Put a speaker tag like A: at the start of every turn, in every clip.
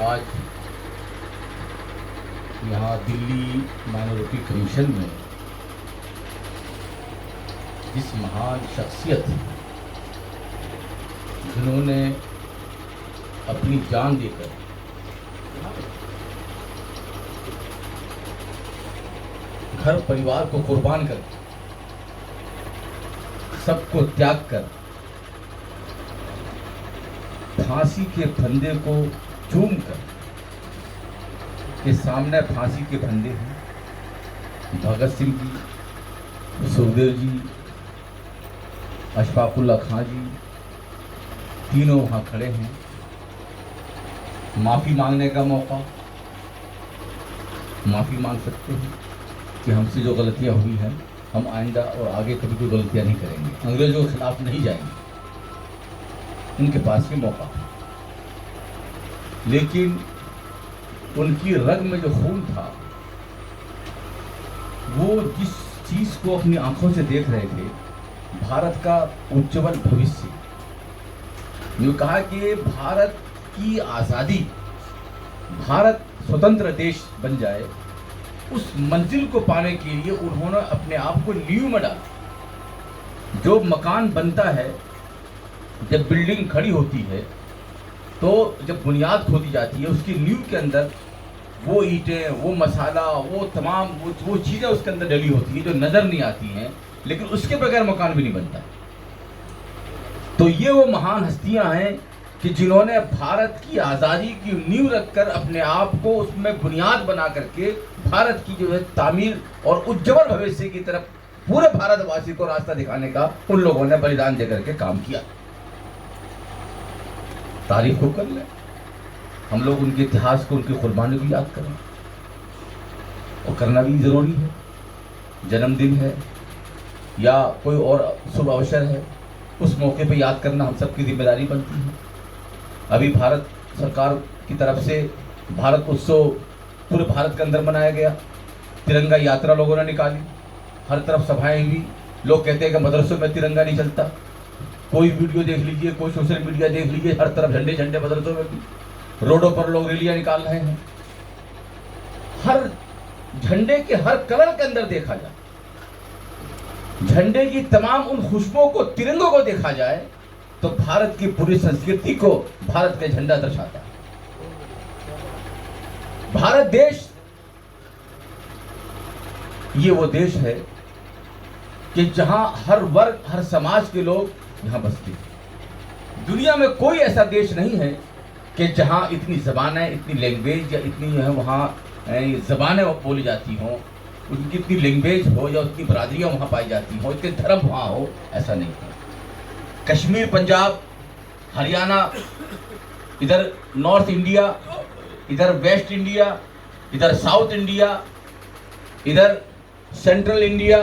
A: आज यहाँ Delhi minority commission में जिस महान शख्सियत जिन्होंने अपनी जान देकर घर परिवार को कुर्बान कर सबको त्याग कर फांसी के फंदे को चूम कर के सामने फांसी के फंदे हैं भगत सिंह जी, सुखदेव जी, अशफाकुल्ला खां जी, तीनों वहाँ खड़े हैं। माफ़ी मांगने का मौका, माफ़ी मांग सकते हैं कि हमसे जो गलतियाँ हुई हैं हम आइंदा और आगे कभी कोई गलतियाँ नहीं करेंगे, अंग्रेजों के खिलाफ नहीं जाएंगे। उनके पास भी मौका था, लेकिन उनकी रग में जो खून था वो जिस चीज़ को अपनी आंखों से देख रहे थे, भारत का उज्जवल भविष्य, जो कहा कि भारत की आज़ादी, भारत स्वतंत्र देश बन जाए, उस मंजिल को पाने के लिए उन्होंने अपने आप को नींव में डाला। जो मकान बनता है, जब बिल्डिंग खड़ी होती है तो जब बुनियाद खोदी जाती है, उसकी नींव के अंदर वो ईंटें, वो मसाला, वो तमाम वो चीज़ें उसके अंदर डली होती है जो नज़र नहीं आती हैं, लेकिन उसके बगैर मकान भी नहीं बनता। तो ये वो महान हस्तियां हैं कि जिन्होंने भारत की आज़ादी की नींव रखकर अपने आप को उसमें बुनियाद बना करके भारत की जो है तामीर और उज्जवल भविष्य की तरफ पूरे भारतवासी को रास्ता दिखाने का उन लोगों ने बलिदान देकर के काम किया। तारीफ को कर लें, हम लोग उनके इतिहास को, उनकी कुर्बानी को याद करें, और करना भी ज़रूरी है। जन्मदिन है या कोई और शुभ अवसर है, उस मौके पे याद करना हम सबकी जिम्मेदारी बनती है। अभी भारत सरकार की तरफ से भारत उत्सव पूरे भारत के अंदर मनाया गया, तिरंगा यात्रा लोगों ने निकाली, हर तरफ सभाएं हुई। लोग कहते हैं कि मदरसों में तिरंगा नहीं चलता, कोई वीडियो देख लीजिए, कोई सोशल मीडिया देख लीजिए, हर तरफ झंडे झंडे मदरसों में भी, रोडों पर लोग रैलियां निकाल रहे हैं। हर झंडे के हर कलर के अंदर देखा जाए, झंडे की तमाम उन खुशबुओं को, तिरंगों को देखा जाए तो भारत की पूरी संस्कृति को भारत का झंडा दर्शाता है। भारत देश ये वो देश है कि जहां हर वर्ग, हर समाज के लोग यहां बसते हैं। दुनिया में कोई ऐसा देश नहीं है कि जहां इतनी ज़बानें, इतनी लैंग्वेज या इतनी जो है वहाँ ज़बानें बोली जाती हों, उनकी इतनी लैंग्वेज हो या उतनी बरादरियाँ वहाँ पाई जाती हों, इतने धर्म वहाँ हो, ऐसा नहीं है। कश्मीर, पंजाब, हरियाणा, इधर नॉर्थ इंडिया, इधर वेस्ट इंडिया, इधर साउथ इंडिया, इधर सेंट्रल इंडिया,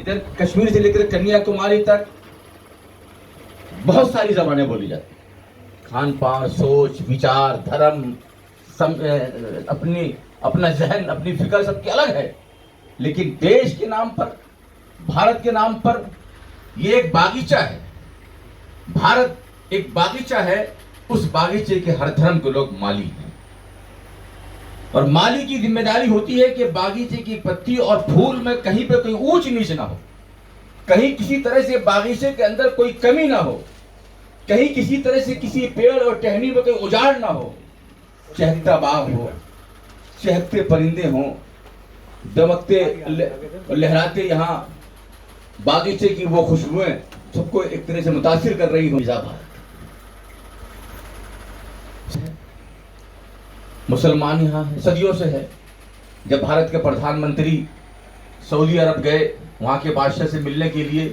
A: इधर कश्मीर से लेकर कन्याकुमारी तक बहुत सारी ज़बानें बोली जाती हैं। खान पान, सोच, विचार, धर्म, अपना जहन, अपनी फिक्र सबकी अलग है, लेकिन देश के नाम पर, भारत के नाम पर ये एक बागीचा है। भारत एक बागीचा है, उस बागीचे के हर धर्म के लोग माली हैं, और माली की जिम्मेदारी होती है कि बागीचे की पत्ती और फूल में कहीं पे कोई ऊंच नीच ना हो, कहीं किसी तरह से बागीचे के अंदर कोई कमी ना हो, कहीं किसी तरह से किसी पेड़ और टहनी में कोई उजाड़ ना हो, चहकता बाग हो, चहकते परिंदे हों, दमकते लहराते यहाँ बागीचे की वो खुशबुएं सबको एक तरह से मुतासिर कर रही हो। मुसलमान यहाँ है, सदियों से है। जब भारत के प्रधानमंत्री सऊदी अरब गए वहाँ के बादशाह से मिलने के लिए,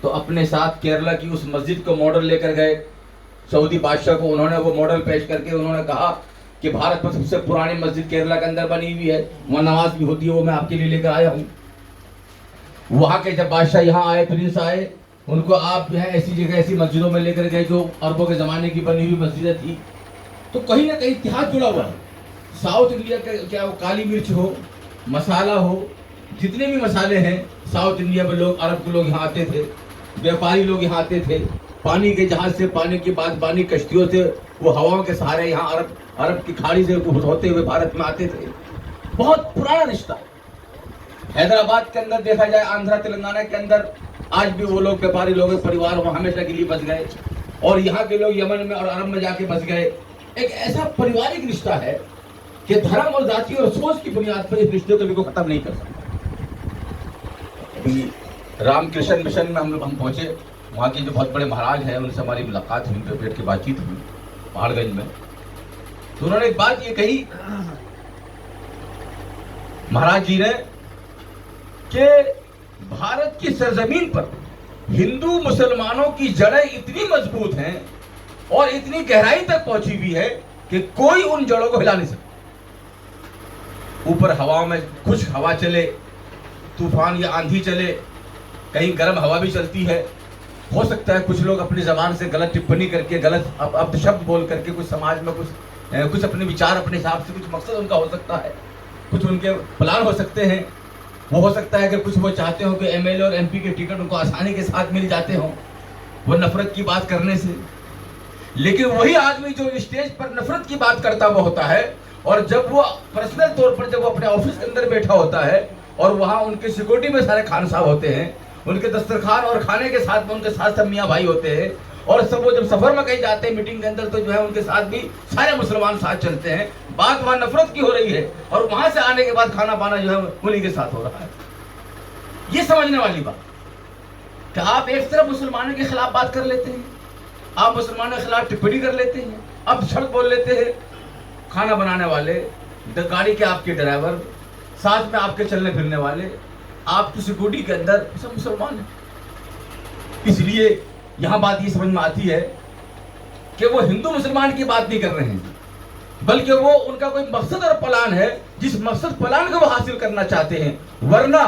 A: तो अपने साथ केरला की उस मस्जिद को मॉडल लेकर गए सऊदी बादशाह को। उन्होंने वो मॉडल पेश करके उन्होंने कहा कि भारत में सबसे पुरानी मस्जिद केरला के अंदर बनी हुई है, वहाँ नमाज भी होती है, वो मैं आपके लिए लेकर आया हूँ। वहाँ के जब बादशाह यहाँ आए, प्रिंस आए, उनको आप जो है ऐसी जगह, ऐसी मस्जिदों में लेकर गए जो अरबों के ज़माने की बनी हुई मस्जिदें थी। तो कहीं ना कहीं इतिहास जुड़ा हुआ है। साउथ इंडिया का क्या वो काली मिर्च हो, मसाला हो, जितने भी मसाले हैं साउथ इंडिया में, लोग, अरब के लोग यहाँ आते थे, व्यापारी लोग यहाँ आते थे, पानी के जहाज से, पानी के बाद पानी कश्तियों से वो हवाओं के सहारे यहाँ अरब की खाड़ी से होते हुए भारत में आते थे। बहुत पुराना रिश्ता। हैदराबाद के अंदर देखा जाए, आंध्रा तेलंगाना के अंदर आज भी वो लोग व्यापारी लोग परिवार वहां हमेशा के लिए बस गए, और यहाँ के लोग यमन में और अरब में जाके बस गए। एक ऐसा पारिवारिक रिश्ता है कि धर्म और जाति और सोच की बुनियाद पर इस रिश्ते को कभी को खत्म नहीं कर सकता। अभी रामकृष्ण मिशन में हम पहुंचे, वहाँ के जो बहुत बड़े महाराज हैं उनसे हमारी मुलाकात हुई, उनसे बैठ के बातचीत हुई पहाड़गंज में। तो उन्होंने एक बात ये कही महाराज जी ने कि भारत की सरजमीन पर हिंदू मुसलमानों की जड़ें इतनी मजबूत हैं और इतनी गहराई तक पहुंची हुई है कि कोई उन जड़ों को हिला नहीं सकता। ऊपर हवा में खुश्क हवा चले, तूफान या आंधी चले, कहीं गर्म हवा भी चलती है, हो सकता है कुछ लोग अपनी जबान से गलत टिप्पणी करके गलत अपशब्द बोल करके कुछ समाज में कुछ अपने विचार अपने हिसाब से कुछ मकसद उनका हो सकता है, कुछ उनके प्लान हो सकते हैं। वो हो सकता है कि कुछ वो चाहते हो कि एमएलए और एमपी के टिकट उनको आसानी के साथ मिल जाते हो वो नफरत की बात करने से। लेकिन वही आदमी जो स्टेज पर नफरत की बात करता हुआ होता है, और जब वो पर्सनल तौर पर जब वो अपने ऑफिस के अंदर बैठा होता है और वहाँ उनके सिक्योरिटी में सारे खान साहब होते हैं, उनके दस्तरखान और खाने के साथ में उनके साथ सब मियाँ भाई होते हैं, और सब वो जब सफर में कहीं जाते हैं मीटिंग के अंदर तो जो है उनके साथ भी सारे मुसलमान साथ चलते हैं। बात वहाँ नफरत की हो रही है और वहां से आने के बाद खाना पाना जो है उन्हीं के साथ हो रहा है। ये समझने वाली बात कि आप एक तरफ मुसलमानों के खिलाफ बात कर लेते हैं, आप मुसलमानों के खिलाफ टिप्पणी कर लेते हैं, अब शब्द बोल लेते हैं। खाना बनाने वाले, गाड़ी के आपके ड्राइवर, साथ में आपके चलने फिरने वाले, आपकी सिक्योरिटी के अंदर सब मुसलमान हैं। इसलिए यहां बात ये समझ में आती है कि वो हिंदू मुसलमान की बात नहीं कर रहे हैं, बल्कि वो उनका कोई मकसद और प्लान है, जिस मकसद प्लान को वो हासिल करना चाहते हैं। वरना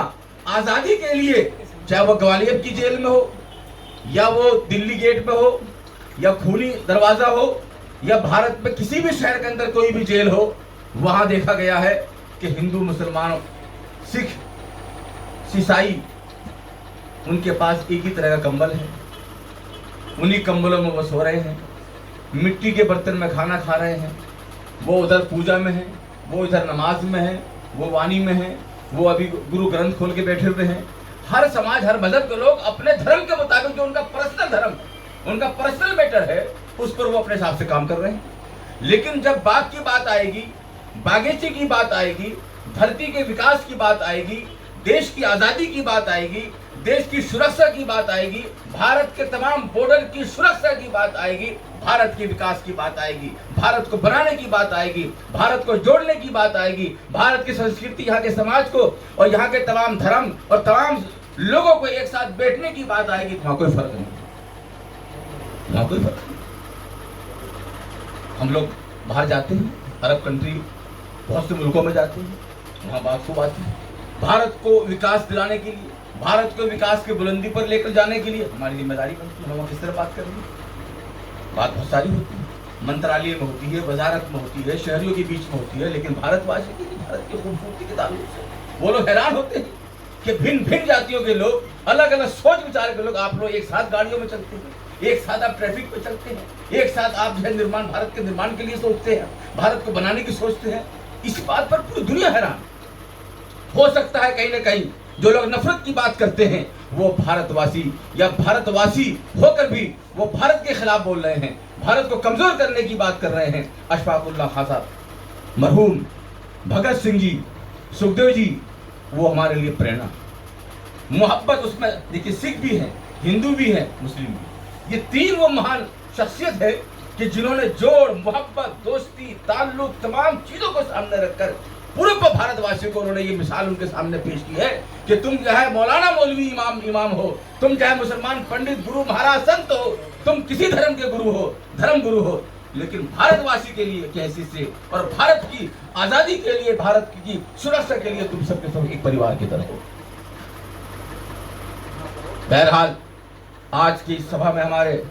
A: आजादी के लिए चाहे वो ग्वालियर की जेल में हो, या वो दिल्ली गेट में हो, या खूनी दरवाजा हो, या भारत में किसी भी शहर के अंदर कोई भी जेल हो, वहां देखा गया है कि हिंदू मुसलमान सिख ईसाई उनके पास एक ही तरह का कंबल है, उन्हीं कंबलों में वो सो रहे हैं, मिट्टी के बर्तन में खाना खा रहे हैं, वो उधर पूजा में है, वो इधर नमाज में है, वो वाणी में है, वो अभी गुरु ग्रंथ खोल के बैठे हुए हैं। हर समाज हर मजहब के लोग अपने धर्म के मुताबिक जो उनका पर्सनल धर्म, उनका पर्सनल मैटर है, उस पर वो अपने हिसाब से काम कर रहे हैं। लेकिन जब बाग की बात आएगी, बागीचे की बात आएगी, धरती के विकास की बात आएगी, देश की आजादी की बात आएगी, देश की सुरक्षा की बात आएगी, भारत के तमाम बॉर्डर की सुरक्षा की बात आएगी, भारत के विकास की बात आएगी, भारत को बनाने की बात आएगी, भारत को जोड़ने की बात आएगी, भारत की संस्कृति, यहाँ के समाज को और यहाँ के तमाम धर्म और तमाम लोगों को एक साथ बैठने की बात आएगी, तो वहां कोई फर्क नहीं, वहां कोई फर्क नहीं। हम लोग बाहर जाते हैं, अरब कंट्री बहुत से मुल्कों में जाते हैं, वहां बात को बात है, भारत को विकास दिलाने के लिए, भारत को विकास की बुलंदी पर लेकर जाने के लिए हमारी जिम्मेदारी बनती है। हम किस तरह बात करेंगे? बात बहुत सारी होती है, मंत्रालय में होती है, वजारत में होती है, शहरियों के बीच में होती है, लेकिन भारतवासी की, भारत की खूबसूरती के ताल्लुक से वो लोग हैरान होते हैं कि भिन्न भिन्न जातियों के लोग, अलग अलग सोच विचार के लोग, आप लोग एक साथ गाड़ियों में चलते हैं, एक साथ आप ट्रैफिक पे चलते हैं, एक साथ आप जो है निर्माण, भारत के निर्माण के लिए सोचते हैं, भारत को बनाने की सोचते हैं। इस बात पर पूरी दुनिया हैरान। हो सकता है कहीं ना कहीं जो लोग नफरत की बात करते हैं वो भारतवासी या भारतवासी होकर भी वो भारत के खिलाफ बोल रहे हैं, भारत को कमजोर करने की बात कर रहे हैं। अशफाक उल्लाह खान साहब, मरहूम भगत सिंह जी, सुखदेव जी, वो हमारे लिए प्रेरणा, मोहब्बत, उसमें देखिए सिख भी हैं, हिंदू भी हैं, मुस्लिम भी। ये तीन वो महान शख्सियत है कि जिन्होंने जोड़, मोहब्बत, दोस्ती, ताल्लुक, तमाम चीजों को सामने रखकर पूरे भारतवासियों को उन्होंने ये मिसाल उनके सामने पेश की है कि तुम चाहे मौलाना मौलवी इमाम हो, तुम चाहे मुसलमान पंडित गुरु महाराज संत हो, तुम किसी धर्म के गुरु हो, धर्म गुरु हो, लेकिन भारतवासी के लिए कैसे से और भारत की आजादी के लिए, भारत की सुरक्षा के लिए तुम सबके सब एक परिवार की तरह हो। बहरहाल आज की सभा में हमारे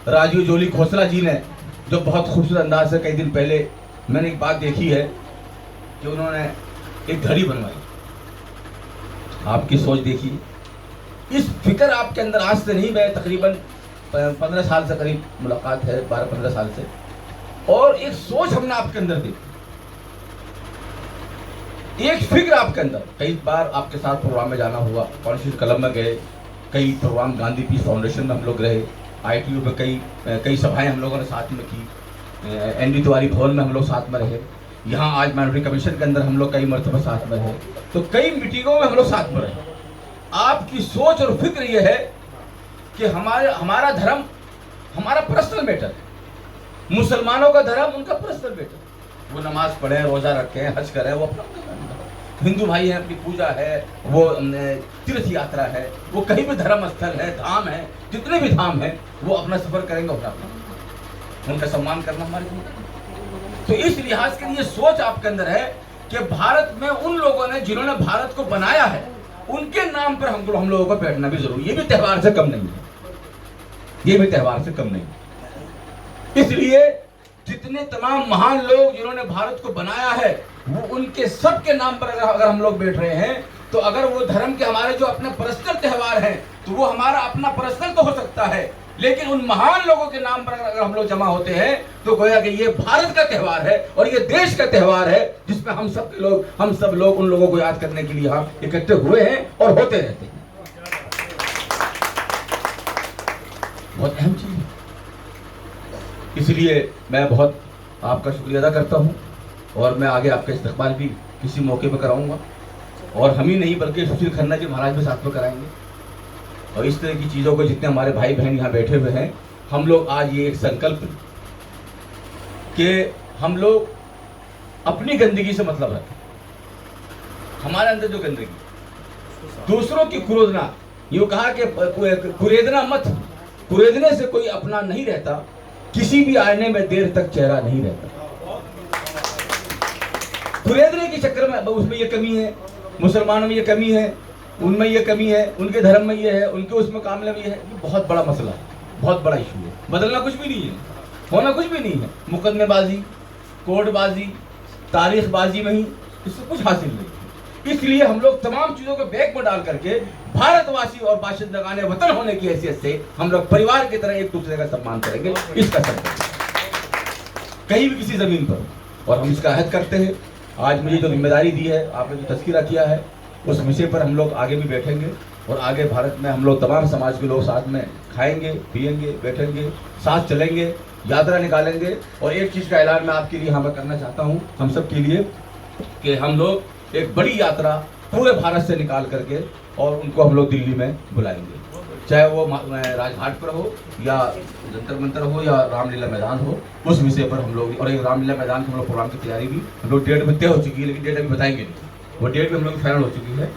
A: राजीव जोली खोसला जी ने जो बहुत खूबसूरत अंदाज से कई दिन पहले मैंने एक बात देखी है कि उन्होंने एक घड़ी बनवाई। आपकी सोच देखिए, इस फिक्र आपके अंदर आज से नहीं, मैं तकरीबन 15 साल से करीब मुलाकात है, 12-15 साल से, और एक सोच हमने आपके अंदर देखी, एक फिक्र आपके अंदर। कई बार आपके साथ प्रोग्राम में जाना हुआ, कॉन्स्टिट्यूशन क्लब में गए, कई प्रोग्राम गांधी पीस फाउंडेशन में हम लोग रहे, ITU में कई सभाएं हम लोगों ने साथ में की, ND तिवारी भवन में हम लोग साथ में रहे, यहाँ आज माइनॉरिटी कमीशन के अंदर हम लोग कई मरतबा साथ में रहे, तो कई मीटिंगों में हम लोग साथ में रहे। आपकी सोच और फिक्र ये है कि हमारा धर्म हमारा पर्सनल मैटर है, मुसलमानों का धर्म उनका पर्सनल मैटर, वो नमाज पढ़े, रोजा रखें, हज करें, वो अपना हिंदू भाई हैं, अपनी पूजा है, वो तीर्थ यात्रा है, वो कहीं भी धर्म स्थल है, धाम है, जितने भी धाम है वो अपना सफर करेंगे, अपना उनका सम्मान करना हमारे लिए। तो इस लिहाज के लिए सोच आपके अंदर है कि भारत में उन लोगों ने जिन्होंने भारत को बनाया है उनके नाम पर हम लोगों को बैठना भी जरूरी, ये भी त्यौहार से कम नहीं है, ये भी त्यौहार से कम नहीं है। इसलिए जितने तमाम महान लोग जिन्होंने भारत को बनाया है वो उनके सब के नाम पर अगर हम लोग बैठ रहे हैं, तो अगर वो धर्म के हमारे जो अपने पर्सनल त्यौहार हैं तो वो हमारा अपना पर्सनल तो हो सकता है, लेकिन उन महान लोगों के नाम पर अगर हम लोग जमा होते हैं तो गोया कि ये भारत का त्यौहार है और ये देश का त्यौहार है, जिसमें हम सब लोग उन लोगों को याद करने के लिए यहाँ इकट्ठे हुए हैं और होते रहते हैं। बहुत अहम चीज है, इसलिए मैं बहुत आपका शुक्रिया अदा करता हूँ और मैं आगे आपका इस्तकबाल भी किसी मौके पर कराऊंगा, और हम ही नहीं बल्कि सुशील खन्ना जी महाराज भी साथ में कराएंगे। और इस तरह की चीज़ों को जितने हमारे भाई बहन यहाँ बैठे हुए हैं, हम लोग आज ये एक संकल्प कि हम लोग अपनी गंदगी से मतलब रखें, हमारे अंदर जो गंदगी, दूसरों की कुरेदना, यूँ कहा कि कुरेदना मत, कुरेदने से कोई अपना नहीं रहता, किसी भी आईने में देर तक चेहरा नहीं रहता। कुरेदने के चक्कर में उसमें ये कमी है, मुसलमानों में ये कमी है, उनमें ये कमी है, उनके धर्म में ये है, उनके उसमें कामले में ये है, ये बहुत बड़ा मसला है, बहुत बड़ा इशू है। बदलना कुछ भी नहीं है, होना कुछ भी नहीं है, मुकदमेबाजी, कोर्टबाजी, तारीखबाजी में ही इससे कुछ हासिल नहीं। इसलिए हम लोग तमाम चीज़ों को बैग में डाल करके भारतवासी और बाशिंदगाने वतन होने की हैसियत से हम लोग परिवार की तरह एक दूसरे का सम्मान करेंगे, इसका संकल्प कहीं भी किसी जमीन पर, और हम इसका अहद करते हैं। आज मुझे जो जिम्मेदारी दी है, आपने जो तज़किरा किया है, उस विषय पर हम लोग आगे भी बैठेंगे और आगे भारत में हम लोग तमाम समाज के लोग साथ में खाएंगे, पिएंगे, बैठेंगे, साथ चलेंगे, यात्रा निकालेंगे। और एक चीज़ का ऐलान मैं आपके लिए यहाँ पर करना चाहता हूँ, हम सब के लिए, कि हम लोग एक बड़ी यात्रा पूरे भारत से निकाल करके और उनको हम लोग दिल्ली में बुलाएंगे, चाहे वो राजघाट पर हो या जंतर मंतर हो या रामलीला मैदान हो, उस विषय पर हम लोग, और एक रामलीला मैदान के हम लोग प्रोग्राम की तैयारी भी हम लोग डेट में तय हो चुकी है, लेकिन डेट अभी बताएंगे नहीं, वो डेट भी हम लोग फाइनल हो चुकी है।